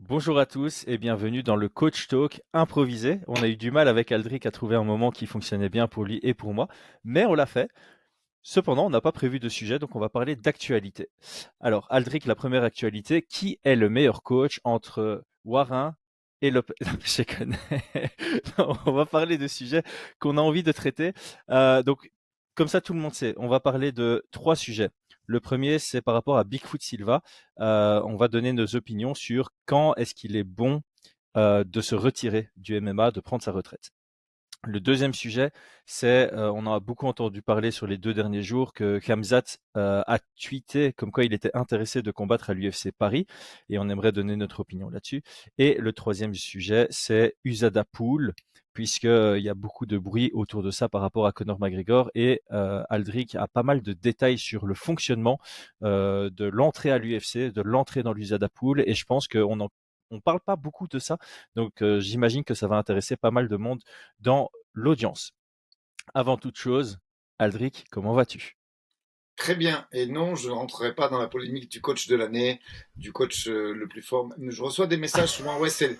Bonjour à tous et bienvenue dans le Coach Talk improvisé. On a eu du mal avec Aldric à trouver un moment qui fonctionnait bien pour lui et pour moi, mais on l'a fait. Cependant, on n'a pas prévu de sujet, donc on va parler d'actualité. Alors, Aldric, la première actualité, qui est le meilleur coach entre Warren et Lopez? Je connais. Non, on va parler de sujets qu'on a envie de traiter. Donc, comme ça, tout le monde sait, on va parler de trois sujets. Le premier, c'est par rapport à Bigfoot Silva. On va donner nos opinions sur quand est-ce qu'il est bon de se retirer du MMA, de prendre sa retraite. Le deuxième sujet, c'est, on en a beaucoup entendu parler sur les 2 derniers jours que Khamzat, a tweeté comme quoi il était intéressé de combattre à l'UFC Paris et on aimerait donner notre opinion là-dessus. Et le troisième sujet, c'est USADA Pool puisque, il y a beaucoup de bruit autour de ça par rapport à Conor McGregor et Aldric a pas mal de détails sur le fonctionnement, de l'entrée à l'UFC, de l'entrée dans l'USADA Pool et je pense qu'on parle pas beaucoup de ça, donc j'imagine que ça va intéresser pas mal de monde dans l'audience. Avant toute chose, Aldric, comment vas-tu? Très bien. Et non, je ne rentrerai pas dans la polémique du coach de l'année, du coach le plus fort. Je reçois des messages souvent, ouais, c'est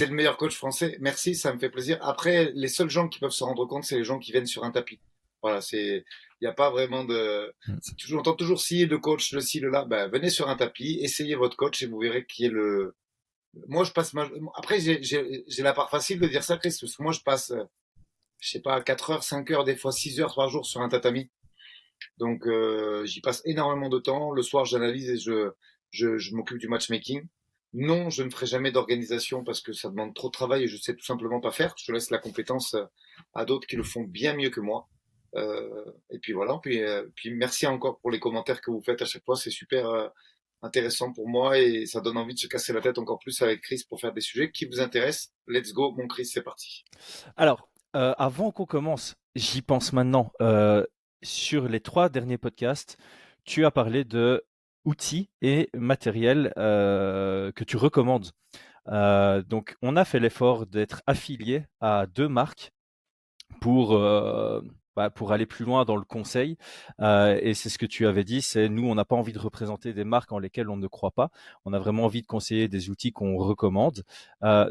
le meilleur coach français. Merci, ça me fait plaisir. Après, les seuls gens qui peuvent se rendre compte, c'est les gens qui viennent sur un tapis. Voilà, il n'y a pas vraiment de, j'entends toujours si, le coach, le ci, le là. Ben, venez sur un tapis, essayez votre coach et vous verrez qui est le. Moi, je passe après, j'ai la part facile de dire ça, Chris, parce que moi, je passe, je sais pas, 4 heures, 5 heures, des fois 6 heures par jour sur un tatami. Donc j'y passe énormément de temps. Le soir, j'analyse et je m'occupe du matchmaking. Non, je ne ferai jamais d'organisation parce que ça demande trop de travail et je sais tout simplement pas faire. Je laisse la compétence à d'autres qui le font bien mieux que moi. Et puis voilà. Puis merci encore pour les commentaires que vous faites à chaque fois. C'est super intéressant pour moi et ça donne envie de se casser la tête encore plus avec Chris pour faire des sujets qui vous intéressent. Let's go, mon Chris, c'est parti. Alors, avant qu'on commence, j'y pense maintenant. Sur les 3 derniers podcasts, tu as parlé de outils et matériel que tu recommandes. Donc, on a fait l'effort d'être affilié à 2 marques pour, pour aller plus loin dans le conseil. Et c'est ce que tu avais dit, c'est nous, on n'a pas envie de représenter des marques en lesquelles on ne croit pas. On a vraiment envie de conseiller des outils qu'on recommande.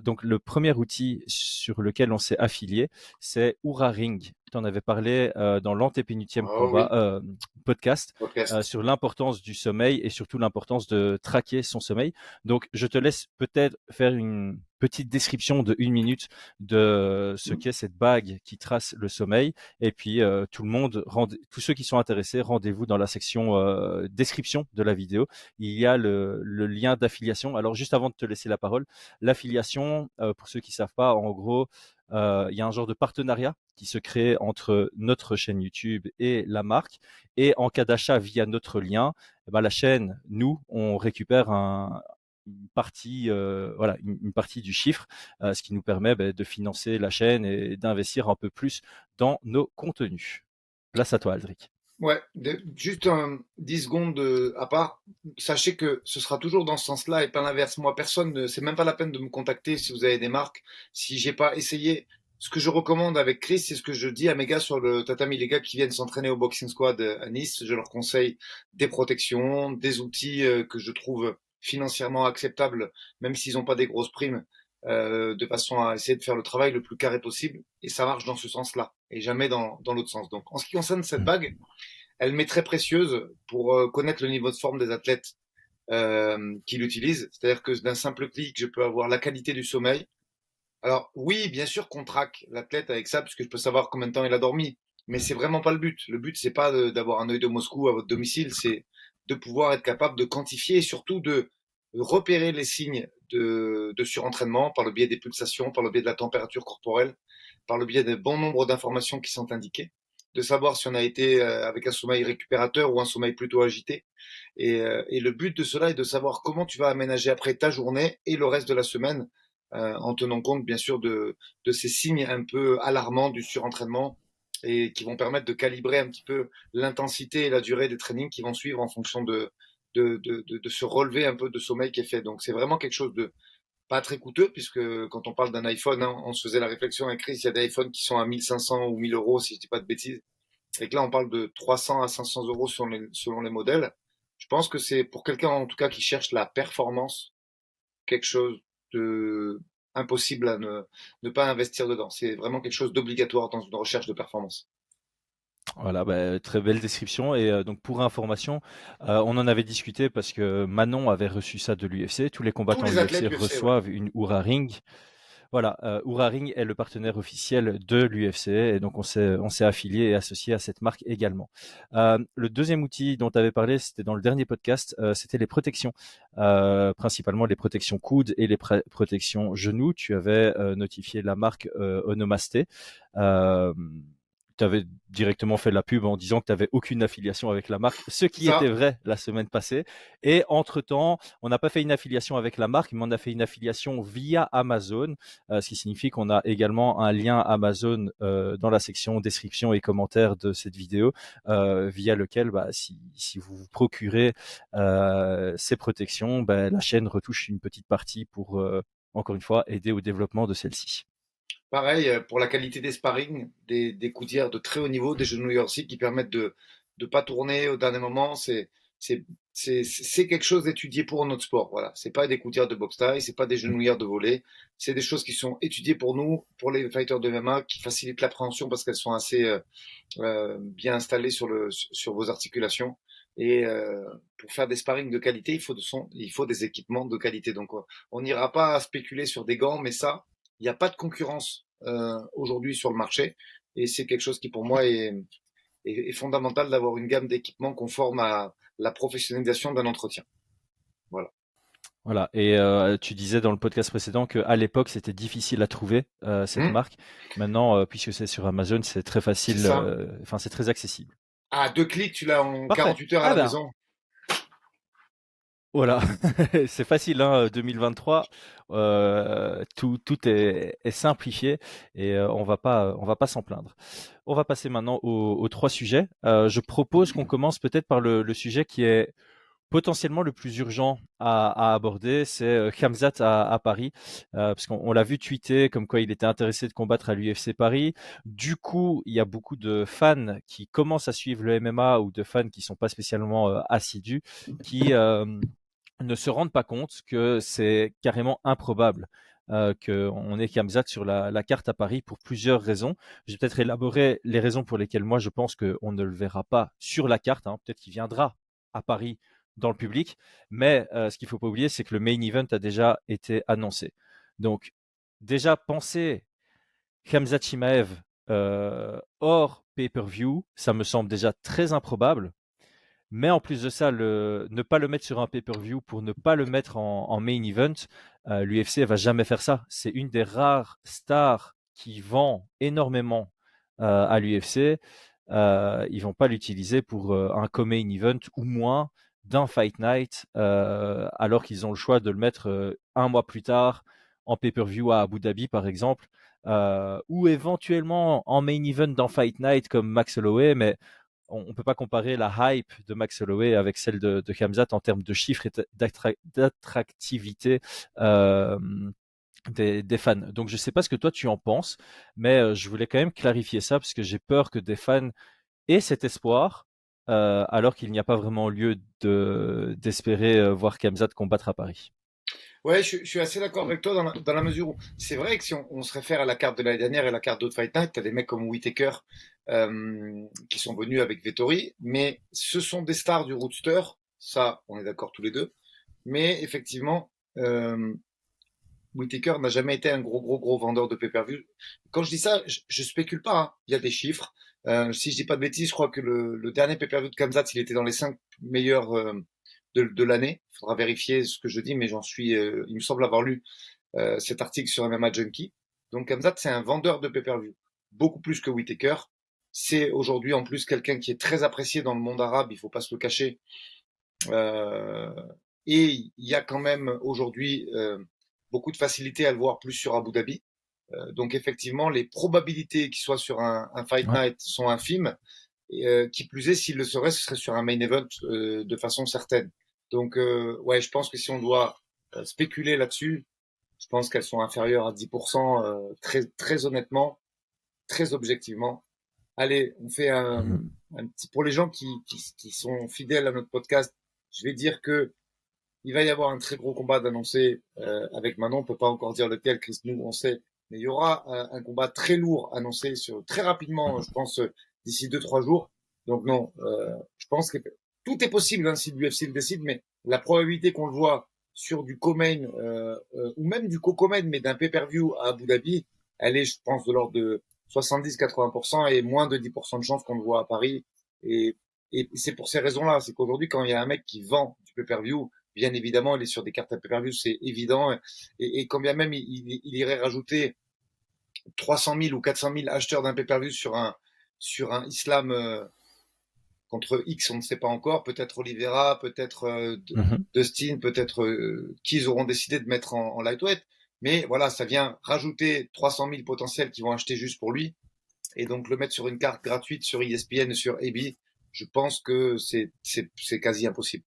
Donc le premier outil sur lequel on s'est affilié, c'est Oura Ring. Tu en avais parlé dans l'antépénultième Oh oui, podcast podcast. sur l'importance du sommeil et surtout l'importance de traquer son sommeil. Donc je te laisse peut-être faire une petite description de 1 minute de ce qu'est cette bague qui trace le sommeil. Et puis, tous ceux qui sont intéressés, rendez-vous dans la section description de la vidéo. Il y a le lien d'affiliation. Alors, juste avant de te laisser la parole, l'affiliation, pour ceux qui ne savent pas, en gros, il y a un genre de partenariat qui se crée entre notre chaîne YouTube et la marque. Et en cas d'achat via notre lien, eh ben, la chaîne, nous, on récupère une partie, une partie du chiffre, ce qui nous permet de financer la chaîne et d'investir un peu plus dans nos contenus. Place à toi, Aldric. Ouais, juste 10 secondes à part. Sachez que ce sera toujours dans ce sens-là et pas l'inverse. Moi, personne, c'est même pas la peine de me contacter si vous avez des marques. Si j'ai pas essayé, ce que je recommande avec Chris, c'est ce que je dis à mes gars sur le tatami, les gars qui viennent s'entraîner au Boxing Squad à Nice. Je leur conseille des protections, des outils que je trouve financièrement acceptables, même s'ils n'ont pas des grosses primes, de façon à essayer de faire le travail le plus carré possible. Et ça marche dans ce sens-là et jamais dans l'autre sens. Donc, en ce qui concerne cette bague, elle m'est très précieuse pour connaître le niveau de forme des athlètes qui l'utilisent. C'est-à-dire que d'un simple clic, je peux avoir la qualité du sommeil. Alors oui, bien sûr qu'on traque l'athlète avec ça, puisque je peux savoir combien de temps il a dormi. Mais c'est vraiment pas le but. Le but, c'est pas d'avoir un œil de Moscou à votre domicile, c'est de pouvoir être capable de quantifier et surtout de repérer les signes de surentraînement par le biais des pulsations, par le biais de la température corporelle, par le biais d'un bon nombre d'informations qui sont indiquées, de savoir si on a été avec un sommeil récupérateur ou un sommeil plutôt agité. Et le but de cela est de savoir comment tu vas aménager après ta journée et le reste de la semaine, en tenant compte bien sûr de ces signes un peu alarmants du surentraînement et qui vont permettre de calibrer un petit peu l'intensité et la durée des trainings qui vont suivre en fonction de ce relevé un peu de sommeil qui est fait. Donc c'est vraiment quelque chose de pas très coûteux, puisque quand on parle d'un iPhone, hein, on se faisait la réflexion avec Chris, il y a des iPhones qui sont à 1500 ou 1000 euros, si je dis pas de bêtises. Et que là, on parle de 300 à 500 euros selon les modèles. Je pense que c'est pour quelqu'un, en tout cas, qui cherche la performance, quelque chose impossible à ne pas investir dedans. C'est vraiment quelque chose d'obligatoire dans une recherche de performance. Voilà, bah, très belle description. Et donc pour information, on en avait discuté parce que Manon avait reçu ça de l'UFC. Tous les Tous combattants les UFC athlètes UFC, ouais. reçoivent une Oura Ring. Voilà, Oura Ring est le partenaire officiel de l'UFC et donc on s'est affilié et associé à cette marque également. Le deuxième outil dont tu avais parlé, c'était dans le dernier podcast, c'était les protections, principalement les protections coudes et les protections genoux. Tu avais notifié la marque Onomasté. Euh, Tu avais directement fait la pub en disant que tu n'avais aucune affiliation avec la marque, ce C'est qui était ça. vrai la semaine passée. Et entre-temps, on n'a pas fait une affiliation avec la marque, mais on a fait une affiliation via Amazon, ce qui signifie qu'on a également un lien Amazon dans la section description et commentaires de cette vidéo, via lequel, bah, si vous vous procurez ces protections, bah, la chaîne retouche une petite partie pour, encore une fois, aider au développement de celle-ci. Pareil, pour la qualité des sparring, des coudières de très haut niveau, des genouillères aussi qui permettent de ne pas tourner au dernier moment. C'est, c'est quelque chose d'étudié pour notre sport. Voilà. C'est pas des coudières de boxe taille, c'est pas des genouillères de volley. C'est des choses qui sont étudiées pour nous, pour les fighters de MMA, qui facilitent l'appréhension parce qu'elles sont assez bien installées sur vos articulations. Et pour faire des sparring de qualité, il faut des équipements de qualité. Donc, on n'ira pas spéculer sur des gants, mais ça, il n'y a pas de concurrence aujourd'hui sur le marché. Et c'est quelque chose qui, pour moi, est fondamental d'avoir une gamme d'équipements conforme à la professionnalisation d'un entretien. Voilà. Voilà, et tu disais dans le podcast précédent qu'à l'époque, c'était difficile à trouver, cette Hum, marque. Maintenant, puisque c'est sur Amazon, c'est très c'est facile, ça. enfin, c'est très accessible. À 2 clics, tu l'as en Parfait. 48 heures à Ah la ben, maison. voilà, c'est facile, hein, 2023, tout est simplifié et on va pas s'en plaindre. On va passer maintenant aux 3 sujets. Je propose qu'on commence peut-être par le sujet qui est potentiellement le plus urgent à aborder, c'est Khamzat à Paris, parce qu'on l'a vu tweeter comme quoi il était intéressé de combattre à l'UFC Paris. Du coup, il y a beaucoup de fans qui commencent à suivre le MMA ou de fans qui sont pas spécialement assidus, qui ne se rendent pas compte que c'est carrément improbable qu'on ait Khamzat sur la carte à Paris pour plusieurs raisons. Je vais peut-être élaborer les raisons pour lesquelles moi je pense qu'on ne le verra pas sur la carte, hein. Peut-être qu'il viendra à Paris dans le public, mais ce qu'il ne faut pas oublier, c'est que le main event a déjà été annoncé. Donc, déjà, penser Khamzat Chimaev hors pay-per-view, ça me semble déjà très improbable. Mais en plus de ça, ne pas le mettre sur un pay-per-view pour ne pas le mettre en main event, l'UFC va jamais faire ça. C'est une des rares stars qui vend énormément à l'UFC. Ils vont pas l'utiliser pour un co-main event ou moins d'un fight night, alors qu'ils ont le choix de le mettre un mois plus tard en pay-per-view à Abu Dhabi, par exemple, ou éventuellement en main event dans fight night comme Max Holloway, mais on ne peut pas comparer la hype de Max Holloway avec celle de Khamzat en termes de chiffres et d'attractivité euh, des fans. Donc je ne sais pas ce que toi tu en penses, mais je voulais quand même clarifier ça parce que j'ai peur que des fans aient cet espoir alors qu'il n'y a pas vraiment lieu d'espérer voir Khamzat combattre à Paris. Ouais, je suis assez d'accord avec toi dans la mesure où c'est vrai que si on se réfère à la carte de l'année dernière et la carte d'autres Fight Night, t'as des mecs comme Whitaker qui sont venus avec Vettori, mais ce sont des stars du roadster, ça, on est d'accord tous les deux. Mais effectivement, Whitaker n'a jamais été un gros vendeur de pay-per-view. Quand je dis ça, je spécule pas, hein. Il y a des chiffres. Si je dis pas de bêtises, je crois que le dernier pay-per-view de Kamzat, il était dans les 5 meilleurs de l'année. Il faudra vérifier ce que je dis, mais il me semble avoir lu cet article sur MMA Junkie. Donc Kamzat, c'est un vendeur de pay-per-view, beaucoup plus que Whitaker. C'est aujourd'hui en plus quelqu'un qui est très apprécié dans le monde arabe, il faut pas se le cacher. Euh, et il y a quand même aujourd'hui beaucoup de facilité à le voir plus sur Abu Dhabi. Donc effectivement, les probabilités qu'il soit sur un Fight Ouais. Night sont infimes. Et, qui plus est, s'il le serait, ce serait sur un main event de façon certaine. Donc ouais, je pense que si on doit spéculer là-dessus, je pense qu'elles sont inférieures à 10%, très honnêtement, très objectivement. Allez, on fait Mhm. un petit, pour les gens qui sont fidèles à notre podcast, je vais dire que il va y avoir un très gros combat d'annoncer avec Manon. On peut pas encore dire lequel, Chris, nous on sait, mais il y aura un combat très lourd annoncé très rapidement, je pense d'ici 2-3 jours. Donc non, je pense que tout est possible hein, si l'UFC le décide, mais la probabilité qu'on le voit sur du co-main ou même du co-main, mais d'un pay-per-view à Abu Dhabi, elle est, je pense, de l'ordre de 70-80% et moins de 10% de chances qu'on le voit à Paris. Et, et c'est pour ces raisons-là, c'est qu'aujourd'hui, quand il y a un mec qui vend du pay-per-view, bien évidemment, il est sur des cartes à pay-per-view, c'est évident. Et quand bien même il irait rajouter 300 000 ou 400 000 acheteurs d'un pay-per-view sur un Islam contre X, on ne sait pas encore. Peut-être Oliveira, peut-être Mhm. Dustin, peut-être qui ils auront décidé de mettre en lightweight. Mais voilà, ça vient rajouter 300 000 potentiels qui vont acheter juste pour lui. Et donc le mettre sur une carte gratuite sur ESPN et sur AB, je pense que c'est quasi impossible.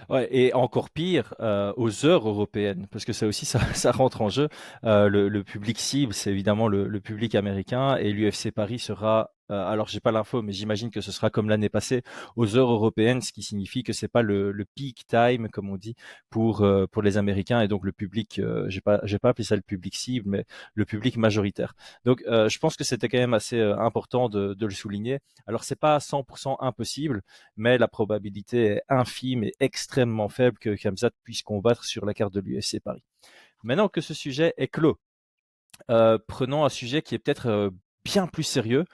Ouais, et encore pire, aux heures européennes, parce que ça aussi, ça, ça rentre en jeu. Le public cible, c'est évidemment le public américain, et l'UFC Paris sera, alors j'ai pas l'info, mais j'imagine que ce sera comme l'année passée, aux heures européennes, ce qui signifie que c'est pas le peak time, comme on dit, pour les Américains, et donc le public, j'ai pas appelé ça le public cible, mais le public majoritaire. Donc, je pense que c'était quand même assez important de le souligner. Alors, c'est pas 100% impossible, mais la probabilité est infime et extrêmement faible que Khamzat puisse combattre sur la carte de l'UFC Paris. Maintenant que ce sujet est clos, prenons un sujet qui est peut-être bien plus sérieux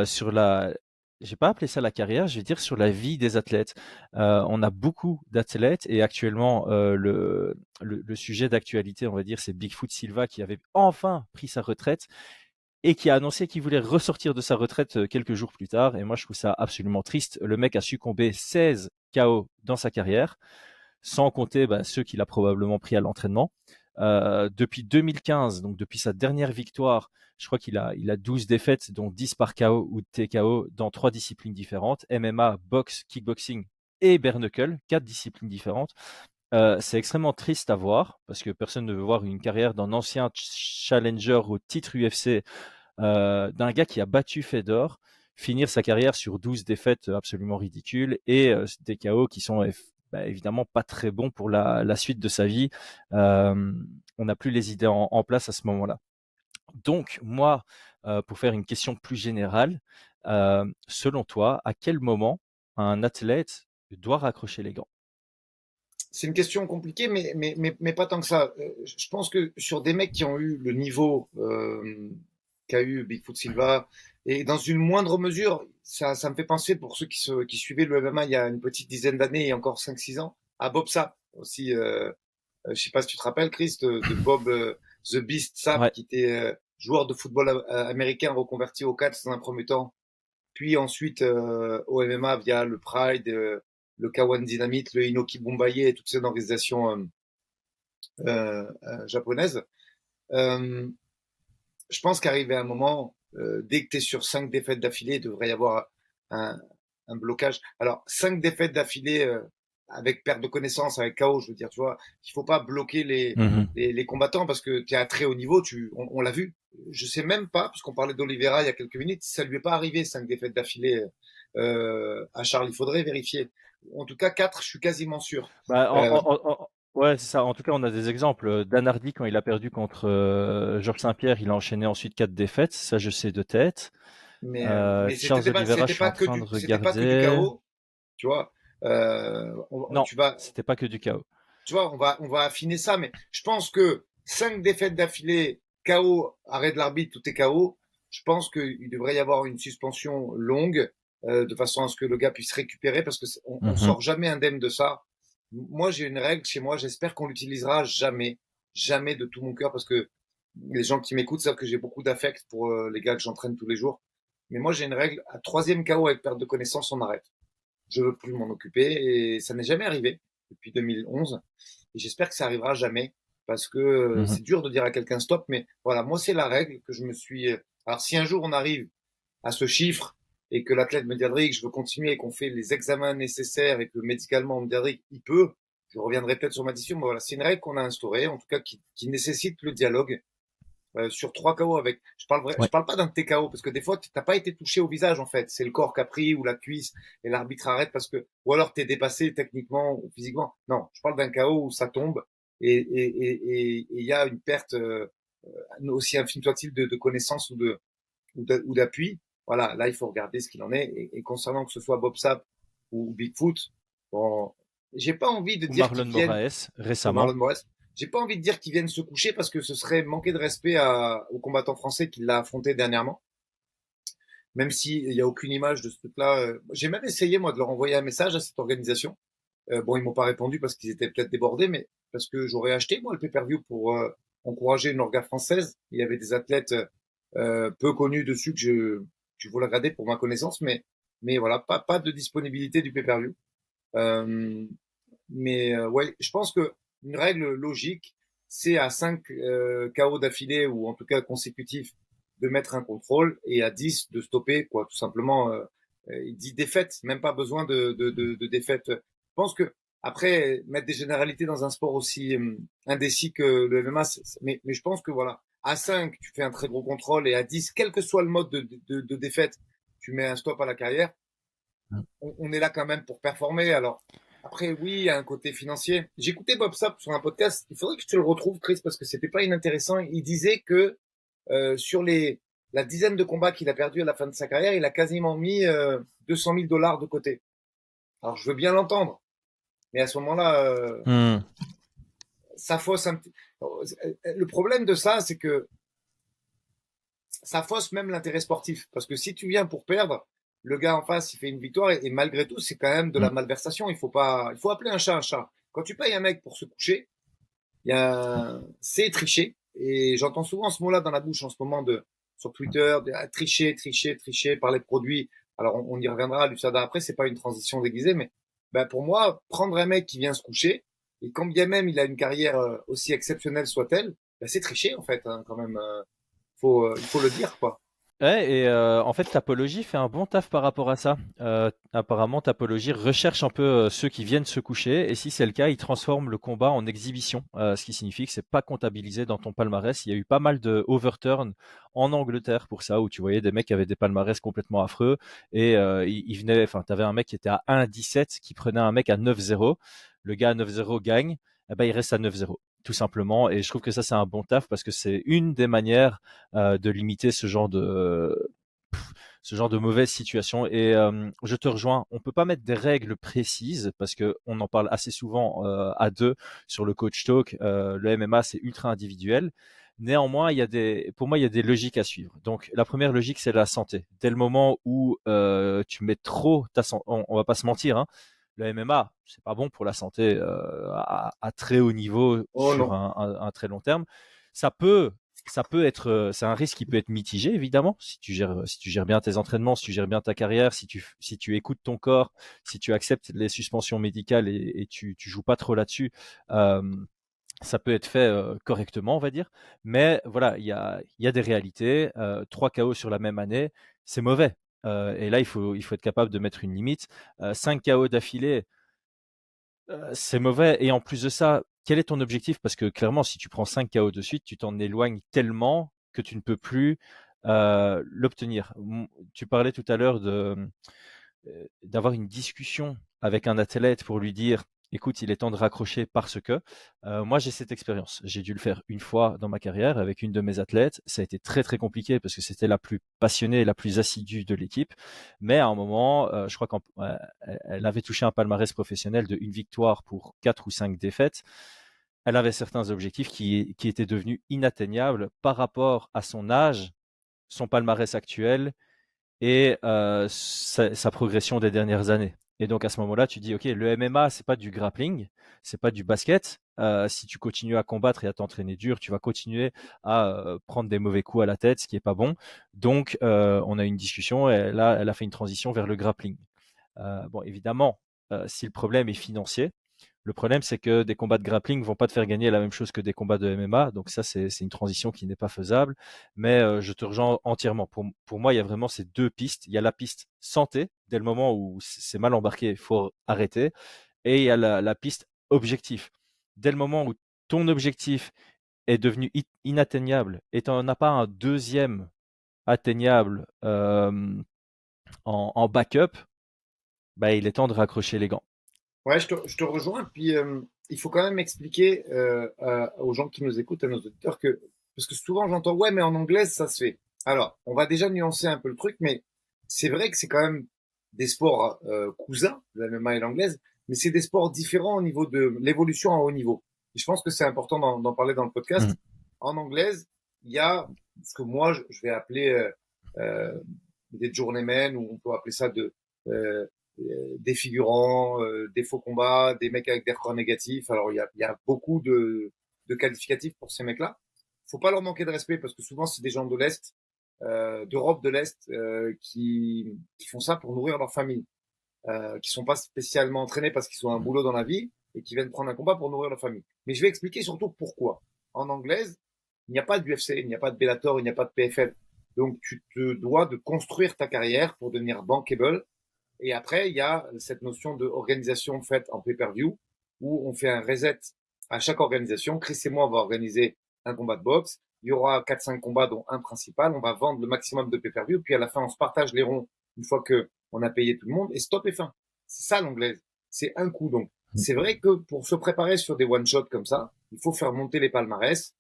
sur la. J'ai pas appelé ça la carrière, je vais dire sur la vie des athlètes. On a beaucoup d'athlètes et actuellement le sujet d'actualité, on va dire, c'est Bigfoot Silva qui avait enfin pris sa retraite et qui a annoncé qu'il voulait ressortir de sa retraite quelques jours plus tard. Et moi, je trouve ça absolument triste. Le mec a succombé 16 KO dans sa carrière, sans compter ceux qu'il a probablement pris à l'entraînement. Depuis 2015, donc depuis sa dernière victoire, je crois il a 12 défaites, dont 10 par KO ou TKO dans 3 disciplines différentes, MMA, boxe, kickboxing et bare knuckle, 4 disciplines différentes. C'est extrêmement triste à voir parce que personne ne veut voir une carrière d'un ancien challenger au titre UFC, d'un gars qui a battu Fedor, finir sa carrière sur 12 défaites absolument ridicules et des KO qui sont évidemment pas très bons pour la suite de sa vie. Euh, on n'a plus les idées en place à ce moment-là. Donc, moi, pour faire une question plus générale, selon toi, à quel moment un athlète doit raccrocher les gants? C'est une question compliquée, mais pas tant que ça. Je pense que sur des mecs qui ont eu le niveau qu'a eu Bigfoot Silva, et dans une moindre mesure, ça me fait penser pour ceux qui suivaient le MMA il y a une petite dizaine d'années et encore 5-6 ans, à Bob Sapp aussi. Je sais pas si tu te rappelles, Chris, de Bob The Beast Sapp, Ouais. qui était joueur de football américain reconverti au catch dans un premier temps, puis ensuite au MMA via le Pride, le K1 Dynamite, le Inoki Bombaye et toutes ces organisations japonaises. Euh, je pense qu'arrivé à un moment, dès que tu es sur 5 défaites d'affilée, il devrait y avoir un, un blocage. Alors, 5 défaites d'affilée avec perte de connaissance, avec KO, je veux dire, tu vois, il faut pas bloquer Mhm. les combattants parce que tu es à très haut niveau, on l'a vu. Je sais même pas, puisqu'on parlait d'Oliveira il y a quelques minutes, si ça lui est pas arrivé 5 défaites d'affilée à Charles. Il faudrait vérifier. En tout cas, 4, je suis quasiment sûr. Bah, Euh, ouais, c'est ça. En tout cas, on a des exemples. Dan Hardy, quand il a perdu contre Georges Saint-Pierre, il a enchaîné ensuite 4 défaites. Ça, je sais de tête. mais Charles Oliveira, je suis en train de c'était pas que du regarder. chaos, tu vois. Non, c'était pas que du chaos. Tu vois, on va affiner ça, mais je pense que 5 défaites d'affilée, KO, arrêt de l'arbitre, tout est KO. Je pense qu'il devrait y avoir une suspension longue, de façon à ce que le gars puisse récupérer, parce que on Mhm. sort jamais indemne de ça. Moi, j'ai une règle chez moi, j'espère qu'on l'utilisera jamais, jamais de tout mon cœur, parce que les gens qui m'écoutent savent que j'ai beaucoup d'affect pour les gars que j'entraîne tous les jours. Mais moi, j'ai une règle, à troisième KO avec perte de connaissance, on arrête. Je veux plus m'en occuper, et ça n'est jamais arrivé depuis 2011. Et j'espère que ça arrivera jamais, parce que Mhm. c'est dur de dire à quelqu'un stop, mais voilà, moi, c'est la règle que je me suis. Alors, si un jour on arrive à ce chiffre et que l'athlète me dit, Adric, je veux continuer et qu'on fait les examens nécessaires et que médicalement on me dit, Adric, il peut, je reviendrai peut-être sur ma décision, mais voilà, c'est une règle qu'on a instaurée, en tout cas qui nécessite le dialogue. sur 3 KO avec. Je Ouais. parle pas d'un TKO parce que des fois, t'as pas été touché au visage en fait. C'est le corps qui a pris ou la cuisse et l'arbitre arrête parce que, ou alors t'es dépassé techniquement ou physiquement. Non, je parle d'un KO où ça tombe et il y a une perte aussi infime soit-il de connaissances ou d'appui. Voilà, là il faut regarder ce qu'il en est. Et concernant que ce soit Bob Sapp ou Bigfoot, bon, j'ai pas envie de Ou dire qu'ils Marlon viennent Moraes ou récemment. Marlon Moraes. J'ai pas envie de dire qu'ils viennent se coucher parce que ce serait manquer de respect au combattant français qui l'a affronté dernièrement. Même s'il n'y a aucune image de ce truc-là. J'ai même essayé, moi, de leur envoyer un message à cette organisation. Bon, ils m'ont pas répondu parce qu'ils étaient peut-être débordés, mais parce que j'aurais acheté, moi, le pay-per-view pour encourager une orga française. Il y avait des athlètes peu connus dessus que je voulais regarder pour ma connaissance, mais voilà, pas de disponibilité du pay-per-view. Euh, ouais, je pense que une règle logique, c'est à 5 KO d'affilée ou en tout cas consécutifs de mettre un contrôle et à 10 de stopper, quoi, tout simplement. Il dit défaite, même pas besoin de défaite. Je pense que après mettre des généralités dans un sport aussi indécis que le MMA, mais je pense que voilà, à 5 tu fais un très gros contrôle et à 10 quel que soit le mode de défaite, tu mets un stop à la carrière. On est là quand même pour performer. Alors, après, oui, il y a un côté financier. J'écoutais Bob Sapp sur un podcast. Il faudrait que tu le retrouves, Chris, parce que c'était pas inintéressant. Il disait que sur la dizaine de combats qu'il a perdu à la fin de sa carrière, il a quasiment mis 200 000 dollars de côté. Alors, je veux bien l'entendre, mais à ce moment-là, Hmm. ça fausse un petit. Le problème de ça, c'est que ça fausse même l'intérêt sportif. Parce que si tu viens pour perdre, le gars en face, il fait une victoire et malgré tout, c'est quand même de la Hmm. malversation. Il faut appeler un chat un chat. Quand tu payes un mec pour se coucher, c'est tricher. Et j'entends souvent ce mot-là dans la bouche en ce moment sur Twitter, tricher, tricher, tricher, parler de produits. Alors, on y reviendra à l'USADA après, c'est pas une transition déguisée, mais ben, pour moi, prendre un mec qui vient se coucher, et quand bien même il a une carrière aussi exceptionnelle soit-elle, ben, c'est tricher en fait, hein, quand même. Il faut le dire, quoi. Ouais, et en fait, Tapologie fait un bon taf par rapport à ça. Apparemment, Tapologie recherche un peu ceux qui viennent se coucher, et si c'est le cas, ils transforment le combat en exhibition, ce qui signifie que c'est pas comptabilisé dans ton palmarès. Il y a eu pas mal de overturn en Angleterre pour ça, où tu voyais des mecs qui avaient des palmarès complètement affreux, et ils venaient, enfin, t'avais un mec qui était à 1,17 qui prenait un mec à 9-0. Le gars à 9-0 gagne, eh ben, il reste à 9-0 tout simplement. Et je trouve que ça, c'est un bon taf parce que c'est une des manières de limiter ce genre de mauvaise situation. Et je te rejoins. On peut pas mettre des règles précises parce que on en parle assez souvent à deux sur le coach talk. Le MMA, c'est ultra individuel. Néanmoins, pour moi, il y a des logiques à suivre. Donc, la première logique, c'est la santé. Dès le moment où tu mets trop ta santé, on va pas se mentir, hein, le MMA, c'est pas bon pour la santé à très haut niveau Oh sur non. un très long terme. Ça peut, ça peut être, c'est un risque qui peut être mitigé évidemment si tu gères bien tes entraînements, si tu gères bien ta carrière, si tu écoutes ton corps, si tu acceptes les suspensions médicales et tu joues pas trop là-dessus. euh, Ça peut être fait correctement, on va dire. Mais voilà, il y a des réalités. 3 KO sur la même année, c'est mauvais. Et là, il faut être capable de mettre une limite. 5 KO d'affilée, c'est mauvais. Et en plus de ça, quel est ton objectif? Parce que clairement, si tu prends 5 KO de suite, tu t'en éloignes tellement que tu ne peux plus l'obtenir. Tu parlais tout à l'heure d'avoir une discussion avec un athlète pour lui dire, écoute, il est temps de raccrocher parce que moi j'ai cette expérience. J'ai dû le faire une fois dans ma carrière avec une de mes athlètes. Ça a été très très compliqué parce que c'était la plus passionnée et la plus assidue de l'équipe. Mais à un moment, je crois qu'elle avait touché un palmarès professionnel de une victoire pour 4 ou 5 défaites. Elle avait certains objectifs qui étaient devenus inatteignables par rapport à son âge, son palmarès actuel et sa progression des dernières années. Et donc à ce moment-là, tu dis, OK, le MMA, c'est pas du grappling, c'est pas du basket. Si tu continues à combattre et à t'entraîner dur, tu vas continuer à prendre des mauvais coups à la tête, ce qui est pas bon. Donc on a une discussion et là, elle a fait une transition vers le grappling. Bon, évidemment, si le problème est financier, le problème, c'est que des combats de grappling vont pas te faire gagner la même chose que des combats de MMA. Donc ça, c'est une transition qui n'est pas faisable. Mais je te rejoins entièrement. Pour moi, il y a vraiment ces deux pistes. Il y a la piste santé, dès le moment où c'est mal embarqué, il faut arrêter. Et il y a la piste objectif. Dès le moment où ton objectif est devenu inatteignable et tu n'en as pas un deuxième atteignable en backup, bah, il est temps de raccrocher les gants. Ouais, je te rejoins. Puis il faut quand même expliquer aux gens qui nous écoutent, à nos auditeurs, que parce que souvent j'entends ouais, mais en anglais ça se fait. Alors, on va déjà nuancer un peu le truc, mais c'est vrai que c'est quand même des sports cousins, la MMA et l'anglaise, mais c'est des sports différents au niveau de l'évolution à haut niveau. Et je pense que c'est important d'en parler dans le Mhm. podcast. En anglaise, il y a ce que moi je vais appeler euh, des journeymen, ou on peut appeler ça des figurants, des faux combats, des mecs avec des records négatifs. Alors il y a beaucoup de qualificatifs pour ces mecs-là. Faut pas leur manquer de respect parce que souvent c'est des gens de l'Est, d'Europe de l'Est, qui font ça pour nourrir leur famille, qui sont pas spécialement entraînés parce qu'ils ont un boulot dans la vie et qui viennent prendre un combat pour nourrir leur famille. Mais je vais expliquer surtout pourquoi. En anglaise, il n'y a pas d'UFC, il n'y a pas de Bellator, il n'y a pas de PFL. Donc tu te dois de construire ta carrière pour devenir bankable. Et après, il y a cette notion d'organisation faite en pay-per-view où on fait un reset à chaque organisation. Chris et moi, on va organiser un combat de boxe. Il y aura 4-5 combats, dont un principal. On va vendre le maximum de pay-per-view. Puis à la fin, on se partage les ronds une fois que on a payé tout le monde. Et stop et fin. C'est ça l'anglaise. C'est un coup. Donc, c'est vrai que pour se préparer sur des one-shots comme ça, il faut faire monter les palmarès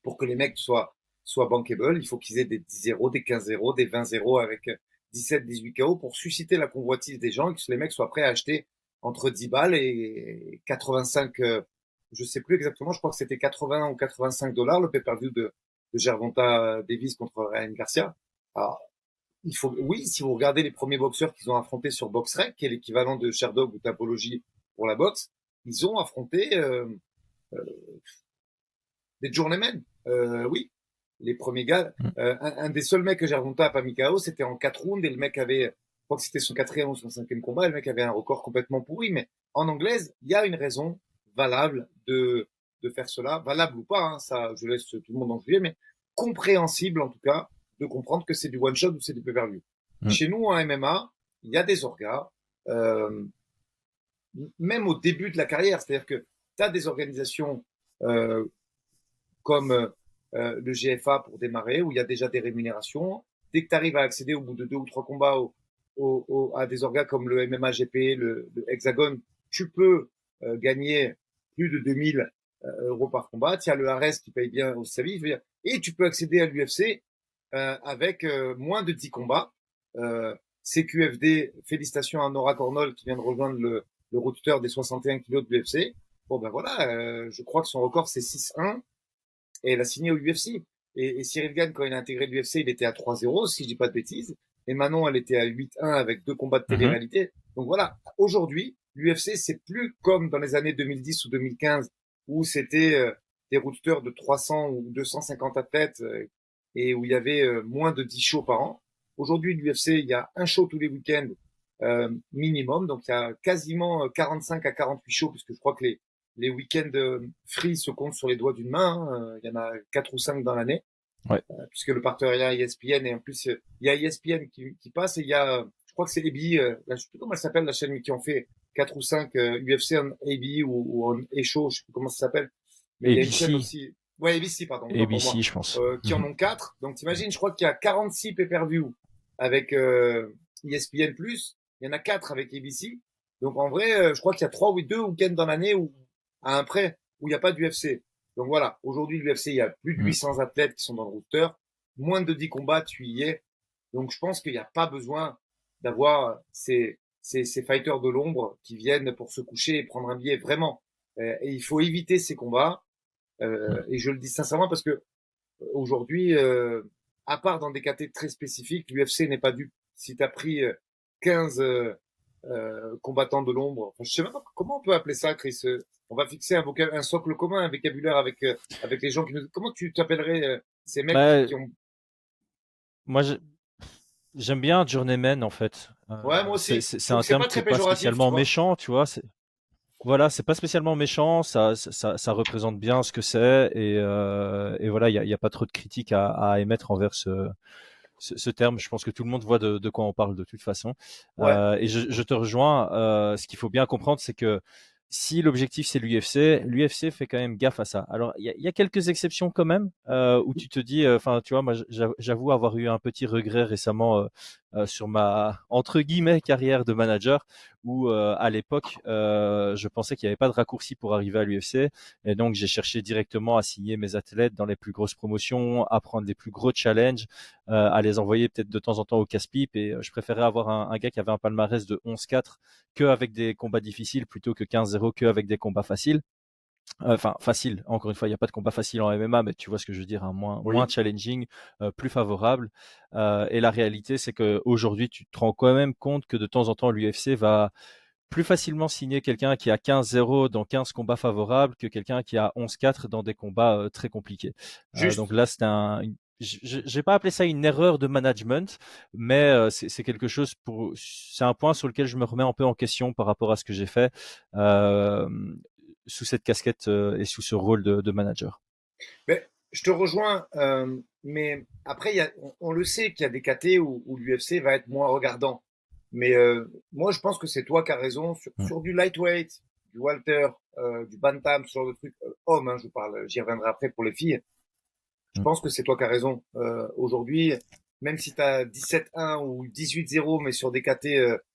pour que les mecs soient bankable. Il faut qu'ils aient des 10-0, des 15-0, des 20-0 avec 17-18 KO pour susciter la convoitise des gens et que les mecs soient prêts à acheter entre 10 balles et 85, je sais plus exactement, je crois que c'était 80 ou 85 dollars le pay-per-view de Gervonta Davis contre Ryan Garcia. Alors, oui, si vous regardez les premiers boxeurs qu'ils ont affrontés sur BoxRec, qui est l'équivalent de Sherdog ou Tapology pour la boxe, ils ont affronté euh, des journeymen. Oui, les premiers gars. Un des seuls mecs que j'ai remonté à pas mis KO, c'était en 4 rounds et le mec avait, je crois que c'était son quatrième ou son cinquième combat, et le mec avait un record complètement pourri. Mais en anglaise, il y a une raison valable de faire cela, valable ou pas, hein, ça, je laisse tout le monde en juger, mais compréhensible en tout cas de comprendre que c'est du one shot ou c'est du pay-per-view. Mhm. Chez nous en MMA, il y a des orgas, même au début de la carrière, c'est-à-dire que tu as des organisations euh, comme le GFA pour démarrer, où il y a déjà des rémunérations. Dès que tu arrives à accéder au bout de 2 ou 3 combats à des organes comme le MMA GP, le Hexagone, tu peux gagner plus de 2000 euros par combat. Tu as le Ares qui paye bien au Savi, et tu peux accéder à l'UFC avec moins de 10 combats. CQFD, félicitations à Nora Cornol qui vient de rejoindre le roadster des 61 kilos de l'UFC. Bon ben voilà, je crois que son record c'est 6-1 et elle a signé au UFC. Et Cyril Gann, quand il a intégré l'UFC, il était à 3-0, si je dis pas de bêtises. Et Manon, elle était à 8-1 avec 2 combats de Mhm. télé-réalité. Donc voilà, aujourd'hui, l'UFC, c'est plus comme dans les années 2010 ou 2015, où c'était des roadsters de 300 ou 250 athlètes et où il y avait moins de 10 shows par an. Aujourd'hui, l'UFC, il y a un show tous les week-ends minimum. Donc il y a quasiment 45 à 48 shows, puisque je crois que les week-ends free se comptent sur les doigts d'une main. Hein. Il y en a 4 ou 5 dans l'année, Ouais. puisque le partenariat ESPN, et en plus, il y a ESPN qui passe, et il y a, je crois que c'est AB, je sais plus comment elle s'appelle, la chaîne qui ont fait 4 ou 5 UFC en AB ou en E-Show, je sais plus comment ça s'appelle, mais il y a une chaîne ABC, aussi, ouais, ABC, pardon, autant pour moi, ABC, je pense. qui en Mhm. ont 4. Donc t'imagines, je crois qu'il y a 46 pay-per-view avec ESPN+, il y en a 4 avec ABC. Donc en vrai, je crois qu'il y a 3 ou 2 week-ends dans l'année où à un prêt où il n'y a pas d'UFC. Donc voilà, aujourd'hui l'UFC, il y a plus de Mhm. 800 athlètes qui sont dans le roster, moins de 10 combats, tu y es. Donc je pense qu'il n'y a pas besoin d'avoir ces fighters de l'ombre qui viennent pour se coucher et prendre un billet vraiment. Et il faut éviter ces combats. Et je le dis sincèrement parce que aujourd'hui, à part dans des catégories très spécifiques, l'UFC n'est pas du. Si tu as pris 15 combattants de l'ombre, enfin, je sais même pas comment on peut appeler ça, Chris. On va fixer un socle commun, un vocabulaire avec les gens qui nous. Comment tu t'appellerais ces mecs Bah, qui ont. moi, j'aime bien Journeyman en fait. Ouais, moi aussi. Je C'est trouve un que c'est terme pas qui est très pas péjoratif, tu spécialement vois. méchant, tu vois. Voilà, c'est pas spécialement méchant, ça représente bien ce que c'est, et voilà, il y a pas trop de critiques à émettre envers ce terme. Je pense que tout le monde voit de quoi on parle de toute façon. Ouais. Et je te rejoins. Ce qu'il faut bien comprendre, c'est que si l'objectif c'est l'UFC fait quand même gaffe à ça. Alors il y a quelques exceptions quand même où tu te dis, enfin tu vois, moi j'avoue avoir eu un petit regret récemment sur ma entre guillemets carrière de manager où à l'époque je pensais qu'il n'y avait pas de raccourci pour arriver à l'UFC et donc j'ai cherché directement à signer mes athlètes dans les plus grosses promotions, à prendre les plus gros challenges, à les envoyer peut-être de temps en temps au casse-pipe et je préférais avoir un gars qui avait un palmarès de 11-4 que avec des combats difficiles plutôt que 15-0 que avec des combats faciles. Enfin, facile. Encore une fois, il n'y a pas de combat facile en MMA, mais tu vois ce que je veux dire, hein, moins Oui, challenging, plus favorable. Et la réalité, c'est qu'aujourd'hui, tu te rends quand même compte que de temps en temps, l'UFC va plus facilement signer quelqu'un qui a 15-0 dans 15 combats favorables que quelqu'un qui a 11-4 dans des combats très compliqués. Donc juste. là, je n'ai pas appelé ça une erreur de management, mais c'est quelque chose c'est un point sur lequel je me remets un peu en question par rapport à ce que j'ai fait euh, sous cette casquette et sous ce rôle de manager. Mais je te rejoins, mais après, on le sait qu'il y a des KT où l'UFC va être moins regardant. Mais moi, je pense que c'est toi qui as raison Mm, sur du lightweight, du Walter, du bantam, ce genre de truc. Homme, hein, je parle, j'y reviendrai après pour les filles. Je mm, pense que c'est toi qui as raison. Aujourd'hui, même si tu as 17-1 ou 18-0, mais sur des KT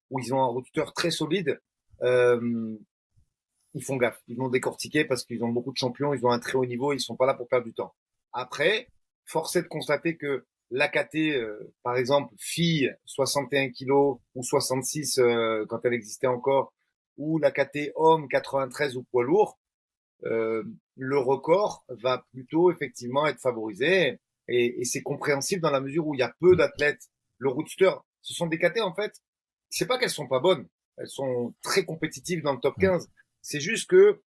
où ils ont un roster très solide, euh, ils font gaffe. Ils vont décortiquer parce qu'ils ont beaucoup de champions, ils ont un très haut niveau, ils sont pas là pour perdre du temps. Après, force est de constater que l'AKT, par exemple, fille 61 kilos ou 66 quand elle existait encore, ou l'AKT homme 93 ou poids lourd, euh, le record va plutôt effectivement être favorisé et c'est compréhensible dans la mesure où il y a peu d'athlètes. Le roadster, ce sont des KT en fait. C'est pas qu'elles sont pas bonnes, elles sont très compétitives dans le top mm, 15. C'est juste que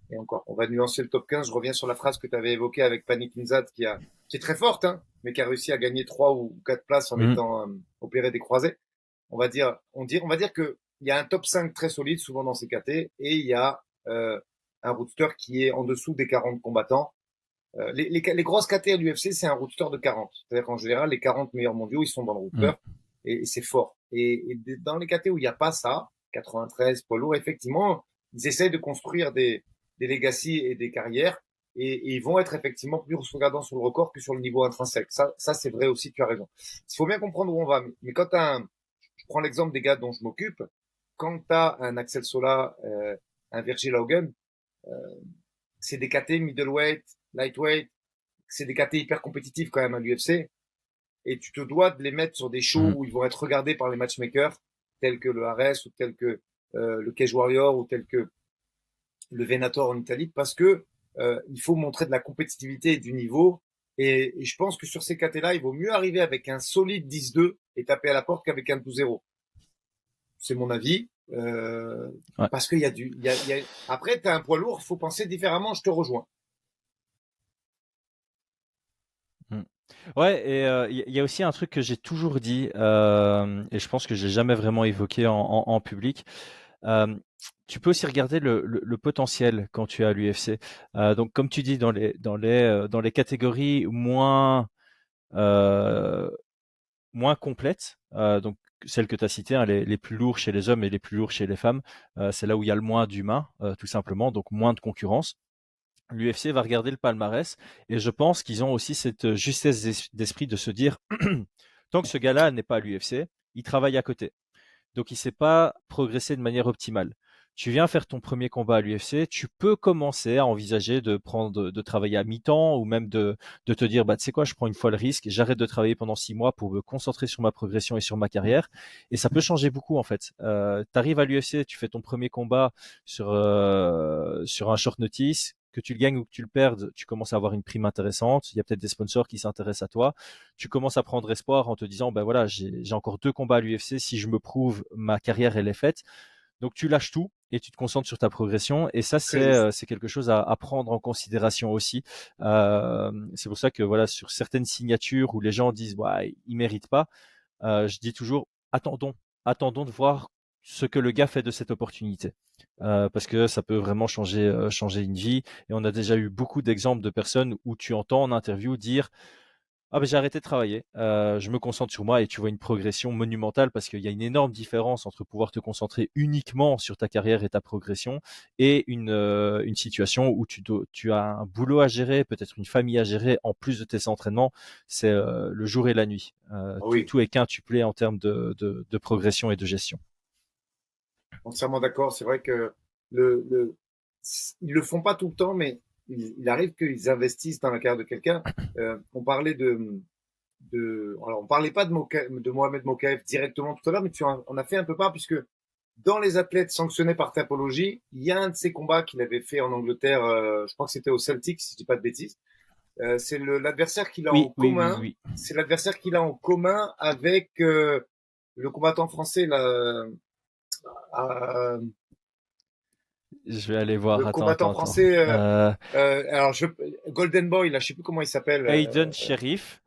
et encore, on va nuancer le top 15. Je reviens sur la phrase que tu avais évoquée avec Panic Inzat qui est très forte, hein, mais qui a réussi à gagner 3 ou 4 places en mm, étant opéré des croisés. On va dire que il y a un top 5 très solide souvent dans ces KT et il y a un roadster qui est en dessous des 40 combattants. Les grosses KT à l'UFC, c'est un roadster de 40. C'est-à-dire qu'en général, les 40 meilleurs mondiaux, ils sont dans le roadster mm. et c'est fort. Et dans les KT où il n'y a pas ça, 93 poids lourd, effectivement, ils essayent de construire des legacy et des carrières et ils vont être effectivement plus regardants sur le record que sur le niveau intrinsèque. Ça c'est vrai aussi, tu as raison. Il faut bien comprendre où on va. Mais quand tu as je prends l'exemple des gars dont je m'occupe, quand tu as un Axel Sola, un Virgil Hogan, euh, c'est des KT middleweight, lightweight, c'est des KT hyper compétitifs quand même à l'UFC. Et tu te dois de les mettre sur des shows Mm. où ils vont être regardés par les matchmakers, tels que le Ares ou tel que le Cage Warrior ou tel que le Venator en Italie, parce que il faut montrer de la compétitivité et du niveau. Et je pense que sur ces KT-là, il vaut mieux arriver avec un solide 10-2 et taper à la porte qu'avec un 12-0. C'est mon avis. Ouais. Parce qu'il y a Après, tu as un poids lourd, il faut penser différemment, je te rejoins. Mm. Ouais, et il y a aussi un truc que j'ai toujours dit, et je pense que j'ai jamais vraiment évoqué en public. Euh, Tu peux aussi regarder le potentiel quand tu es à l'UFC. Donc, comme tu dis, dans les catégories euh, moins complètes, donc celles que tu as citées, hein, les plus lourds chez les hommes et les plus lourds chez les femmes, c'est là où il y a le moins d'humains, tout simplement, donc moins de concurrence. L'UFC va regarder le palmarès et je pense qu'ils ont aussi cette justesse d'esprit de se dire tant que ce gars-là n'est pas à l'UFC, il travaille à côté. Donc il ne sait pas progresser de manière optimale. Tu viens faire ton premier combat à l'UFC, tu peux commencer à envisager de travailler à mi-temps ou même de te dire, bah, tu sais quoi, je prends une fois le risque, j'arrête de travailler pendant 6 mois pour me concentrer sur ma progression et sur ma carrière. Et ça peut changer beaucoup en fait. Tu arrives à l'UFC, tu fais ton premier combat sur un short notice, que tu le gagnes ou que tu le perdes, tu commences à avoir une prime intéressante. Il y a peut-être des sponsors qui s'intéressent à toi. Tu commences à prendre espoir en te disant, ben voilà, j'ai encore 2 combats à l'UFC. Si je me prouve, ma carrière, elle est faite. Donc tu lâches tout et tu te concentres sur ta progression. Et ça, Très juste. c'est quelque chose à prendre en considération aussi. C'est pour ça que voilà, sur certaines signatures où les gens disent, ouais, il mérite pas, je dis toujours, attendons de voir ce que le gars fait de cette opportunité. Parce que ça peut vraiment changer une vie. Et on a déjà eu beaucoup d'exemples de personnes où tu entends en interview dire Ah ben j'ai arrêté de travailler. Je me concentre sur moi et tu vois une progression monumentale parce qu'il y a une énorme différence entre pouvoir te concentrer uniquement sur ta carrière et ta progression et une situation où tu as un boulot à gérer, peut-être une famille à gérer en plus de tes entraînements. C'est le jour et la nuit. Ah Tout, oui, tout est quintuplé en termes de progression et de gestion. entièrement d'accord. C'est vrai que le, ils le font pas tout le temps, mais il arrive qu'ils investissent dans la carrière de quelqu'un. On parlait alors on parlait pas de Mohamed Mokaev directement tout à l'heure, mais on a fait un peu part puisque dans les athlètes sanctionnés par typologie, il y a un de ces combats qu'il avait fait en Angleterre, je crois que c'était au Celtic, si je dis pas de bêtises. C'est l'adversaire qu'il a en Oui, oui, oui, commun. oui. C'est l'adversaire qu'il a en commun avec le combattant français, là, euh, Je vais aller le voir. Attends, combattant attends, attends. français. Alors, Golden Boy, là, je sais plus comment il s'appelle. Aiden Sheriff.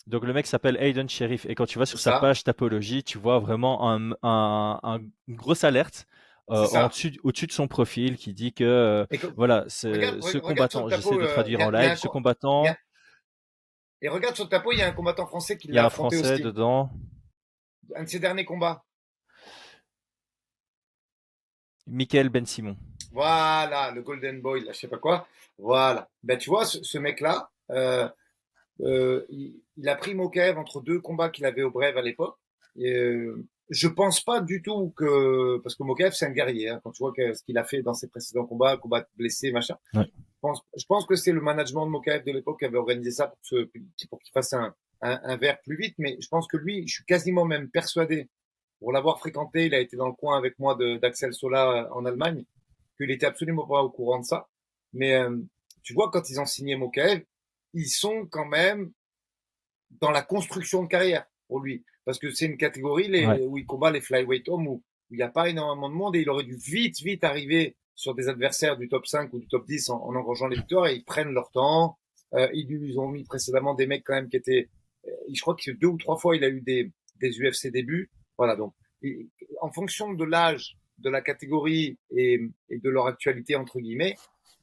Donc le mec s'appelle Aiden Sheriff et quand tu vas C'est sur sa ça, page Tapologie, tu vois vraiment une grosse alerte c'est ça. au-dessus de son profil qui dit que Et voilà, ce regarde sur le combattant, j'essaie tapeau, de traduire en il y a live, un, ce il y combattant, a- et regarde sur le tapeau, il y a un combattant français qui il y l'a a un affronté Français aussi. dedans, Un de ses derniers combats. Michael Ben Simon. Voilà, le Golden Boy, là, je sais pas quoi. Voilà. Ben, tu vois, ce mec-là, il a pris Mokaev entre deux combats qu'il avait au Brave à l'époque. Et, je pense pas du tout que, parce que Mokaev, c'est un guerrier, hein, quand tu vois ce qu'il a fait dans ses précédents combats blessés, machin. Ouais. Je pense que c'est le management de Mokaev de l'époque qui avait organisé ça pour qu'il fasse un verre plus vite. Mais je pense que lui, je suis quasiment même persuadé, pour l'avoir fréquenté, il a été dans le coin avec moi d'Axel Sola en Allemagne, qu'il était absolument pas au courant de ça. Mais tu vois, quand ils ont signé Mokaev, ils sont quand même dans la construction de carrière pour lui. Parce que c'est une catégorie Ouais. où il combat les flyweight hommes où il n'y a pas énormément de monde et il aurait dû vite arriver sur des adversaires du top 5 ou du top 10 en engrangeant les victoires et ils prennent leur temps. Ils lui ont mis précédemment des mecs quand même qui étaient, je crois que 2 ou 3 fois il a eu des UFC débuts. Voilà, donc en fonction de l'âge, de la catégorie et de leur actualité entre guillemets,